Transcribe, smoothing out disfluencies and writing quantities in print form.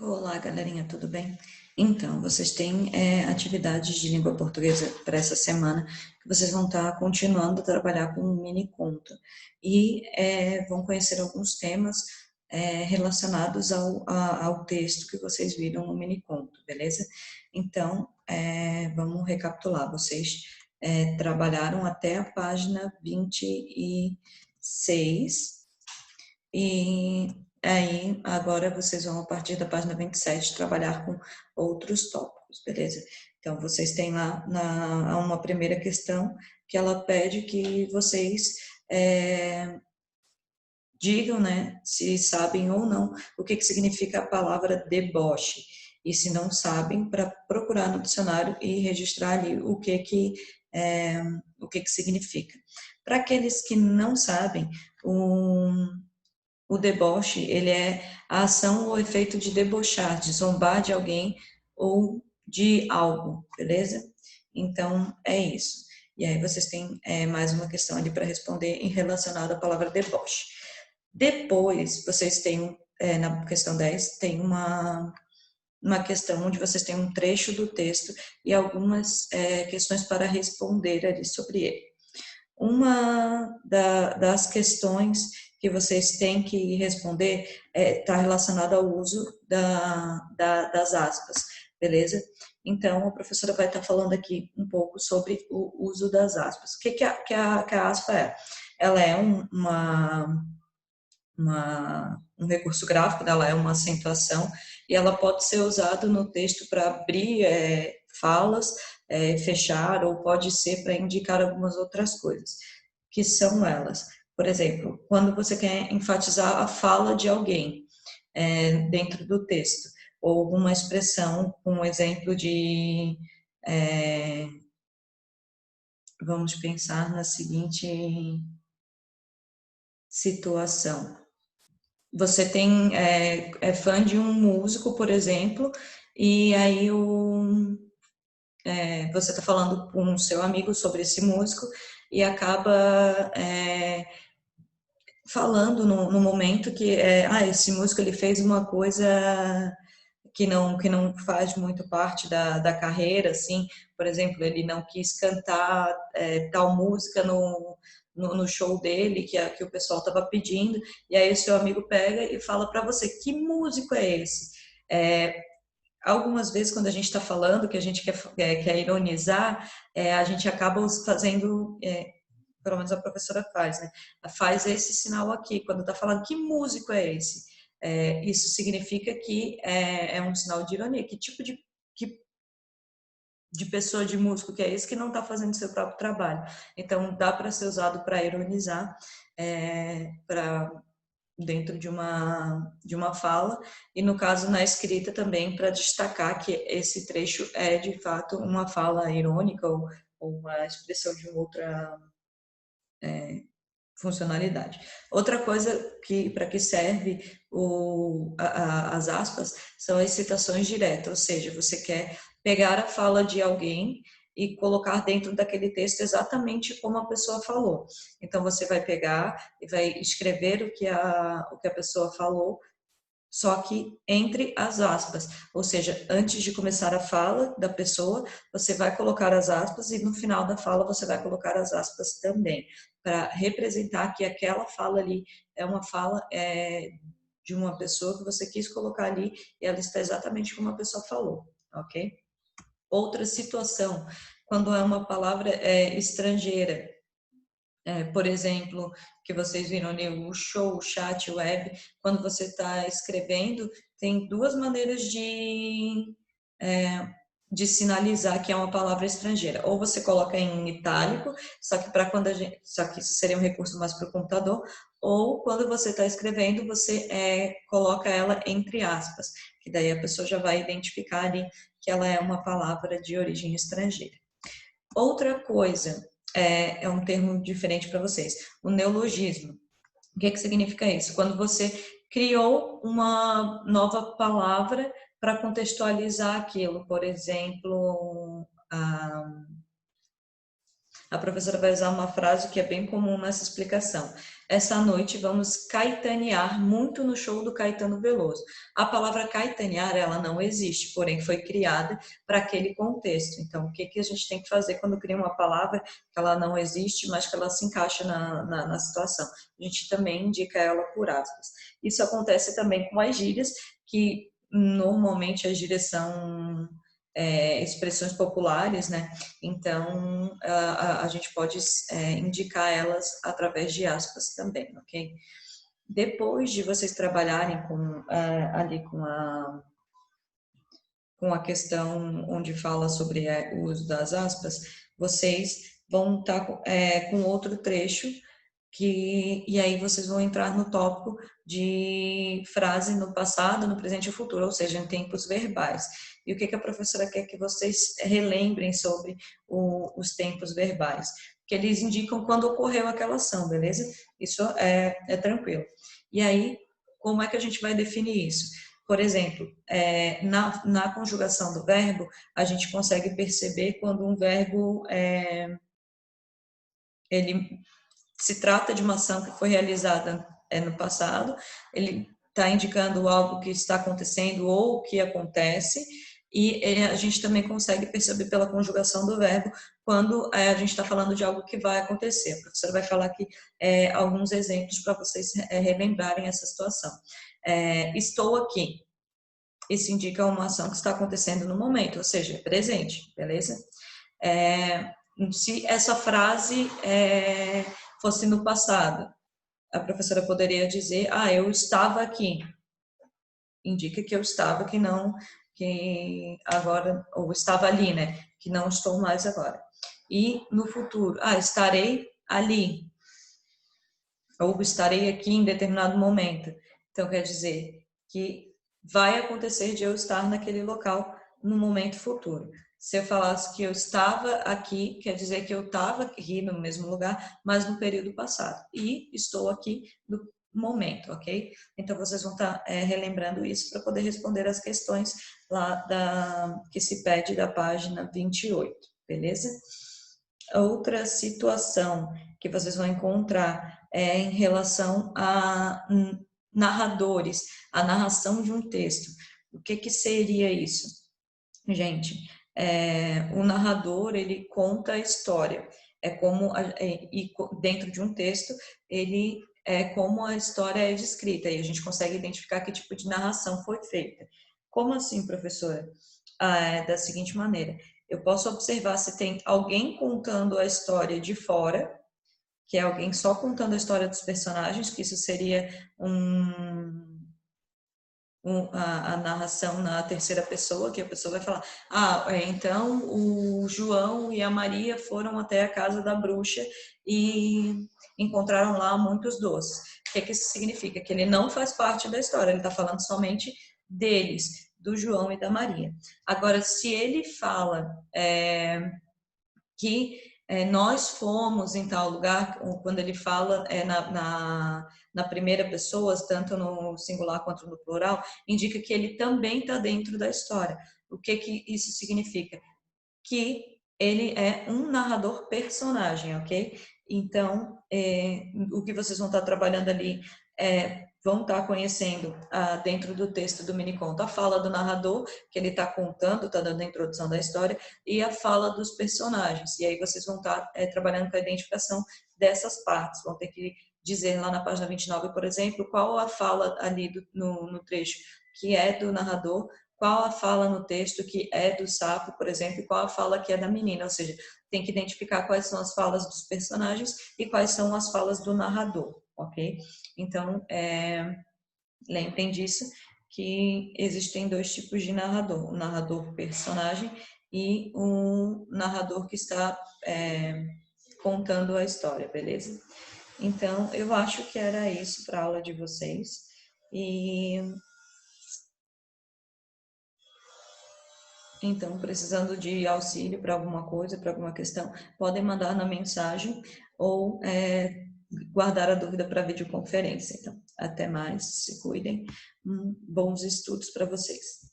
Olá, galerinha, tudo bem? Então, vocês têm atividades de língua portuguesa para essa semana, que vocês vão estar continuando a trabalhar com um mini conto e vão conhecer alguns temas relacionados ao texto que vocês viram no mini conto, beleza? Então, vamos recapitular. Vocês trabalharam até a página 26 e aí, agora vocês vão, a partir da página 27, trabalhar com outros tópicos, beleza? Então, vocês têm lá uma primeira questão que ela pede que vocês digam, né, se sabem ou não o que significa a palavra deboche. E se não sabem, para procurar no dicionário e registrar ali o que significa. Para aqueles que não sabem, o deboche, ele é a ação ou efeito de debochar, de zombar de alguém ou de algo, beleza? Então, é isso. E aí vocês têm mais uma questão ali para responder em relacionada à palavra deboche. Depois, vocês têm, na questão 10, tem uma questão onde vocês têm um trecho do texto e algumas questões para responder ali sobre ele. Uma das questões que vocês têm que responder está relacionada ao uso das aspas, beleza? Então, a professora vai estar falando aqui um pouco sobre o uso das aspas. O que a aspa é? Ela é um recurso gráfico, ela é uma acentuação e ela pode ser usada no texto para abrir falas, fechar, ou pode ser para indicar algumas outras coisas, que são elas. Por exemplo, quando você quer enfatizar a fala de alguém dentro do texto, ou alguma expressão, um exemplo de. Vamos pensar na seguinte situação. Você é fã de um músico, por exemplo, e aí você está falando com o seu amigo sobre esse músico e acaba falando no momento que esse músico ele fez uma coisa que não faz muito parte da carreira, assim, por exemplo, ele não quis cantar tal música no show dele, que o pessoal estava pedindo, e aí o seu amigo pega e fala para você, que músico é esse? Algumas vezes, quando a gente está falando que a gente quer ironizar, a gente acaba fazendo, pelo menos a professora faz, né? Faz esse sinal aqui, quando está falando, que músico é esse? Isso significa que é um sinal de ironia. Que tipo de pessoa, de músico que é esse que não está fazendo seu próprio trabalho? Então, dá para ser usado para ironizar, dentro de uma fala, e no caso na escrita também para destacar que esse trecho é de fato uma fala irônica ou uma expressão de outra funcionalidade. Outra coisa que para que serve as aspas são as citações diretas, ou seja, você quer pegar a fala de alguém e colocar dentro daquele texto exatamente como a pessoa falou. Então você vai pegar e vai escrever o que a pessoa falou, só que entre as aspas, ou seja, antes de começar a fala da pessoa, você vai colocar as aspas e no final da fala você vai colocar as aspas também, para representar que aquela fala ali é uma fala de uma pessoa que você quis colocar ali e ela está exatamente como a pessoa falou, ok? Outra situação, quando é uma palavra estrangeira, por exemplo, que vocês viram ali, o show, o chat, o web, quando você está escrevendo, tem duas maneiras de sinalizar que é uma palavra estrangeira. Ou você coloca em itálico, só que só que isso seria um recurso mais para o computador, ou quando você está escrevendo, você coloca ela entre aspas, que daí a pessoa já vai identificar ali que ela é uma palavra de origem estrangeira. Outra coisa, é um termo diferente para vocês, o neologismo. O que significa isso? Quando você criou uma nova palavra para contextualizar aquilo, por exemplo, A professora vai usar uma frase que é bem comum nessa explicação. Essa noite vamos caetanear muito no show do Caetano Veloso. A palavra caetanear, ela não existe, porém foi criada para aquele contexto. Então, o que, que a gente tem que fazer quando cria uma palavra que ela não existe, mas que ela se encaixa na situação? A gente também indica ela por aspas. Isso acontece também com as gírias, que normalmente as gírias são expressões populares, né? Então, a gente pode indicar elas através de aspas também, ok? Depois de vocês trabalharem ali com a questão onde fala sobre o uso das aspas, vocês vão estar com outro trecho e aí vocês vão entrar no tópico de frase no passado, no presente e no futuro, ou seja, em tempos verbais. E o que a professora quer que vocês relembrem sobre os tempos verbais? Que eles indicam quando ocorreu aquela ação, beleza? Isso é tranquilo. E aí, como é que a gente vai definir isso? Por exemplo, na conjugação do verbo, a gente consegue perceber quando um verbo ele se trata de uma ação que foi realizada no passado, ele está indicando algo que está acontecendo ou que acontece, e a gente também consegue perceber pela conjugação do verbo quando a gente está falando de algo que vai acontecer. A professora vai falar aqui alguns exemplos para vocês relembrarem essa situação. Estou aqui. Isso indica uma ação que está acontecendo no momento, ou seja, é presente, beleza? Se essa frase fosse no passado, a professora poderia dizer, eu estava aqui. Indica que eu estava, que agora, ou estava ali, né? Que não estou mais agora. E no futuro, estarei ali. Ou estarei aqui em determinado momento. Então, quer dizer que vai acontecer de eu estar naquele local no momento futuro. Se eu falasse que eu estava aqui, quer dizer que eu estava aqui no mesmo lugar, mas no período passado. E estou aqui no momento, ok? Então, vocês vão estar relembrando isso para poder responder as questões lá que se pede da página 28, beleza? Outra situação que vocês vão encontrar em relação a narradores, a narração de um texto. O que seria isso? Gente, o narrador, ele conta a história. E dentro de um texto, ele como a história é descrita, e a gente consegue identificar que tipo de narração foi feita. Como assim, professora? Da seguinte maneira, eu posso observar se tem alguém contando a história de fora, que é alguém só contando a história dos personagens, que isso seria a narração na terceira pessoa, que a pessoa vai falar, então o João e a Maria foram até a casa da bruxa e encontraram lá muitos doces. O que isso significa? Que ele não faz parte da história, ele está falando somente deles, do João e da Maria. Agora, se ele fala que nós fomos em tal lugar, quando ele fala na primeira pessoa, tanto no singular quanto no plural, indica que ele também está dentro da história. O que isso significa? Que ele é um narrador personagem, ok? Então, o que vocês vão estar trabalhando ali vão estar conhecendo dentro do texto do miniconto a fala do narrador, que ele está contando, está dando a introdução da história, e a fala dos personagens. E aí vocês vão estar trabalhando com a identificação dessas partes. Vão ter que dizer lá na página 29, por exemplo, qual a fala ali no trecho que é do narrador, qual a fala no texto que é do sapo, por exemplo, e qual a fala que é da menina, ou seja, tem que identificar quais são as falas dos personagens e quais são as falas do narrador, ok? Então, lembrem disso, que existem dois tipos de narrador, o narrador personagem e o narrador que está contando a história, beleza? Então, eu acho que era isso para a aula de vocês, e então, precisando de auxílio para alguma coisa, para alguma questão, podem mandar na mensagem ou guardar a dúvida para videoconferência. Então, até mais, se cuidem. Bons estudos para vocês.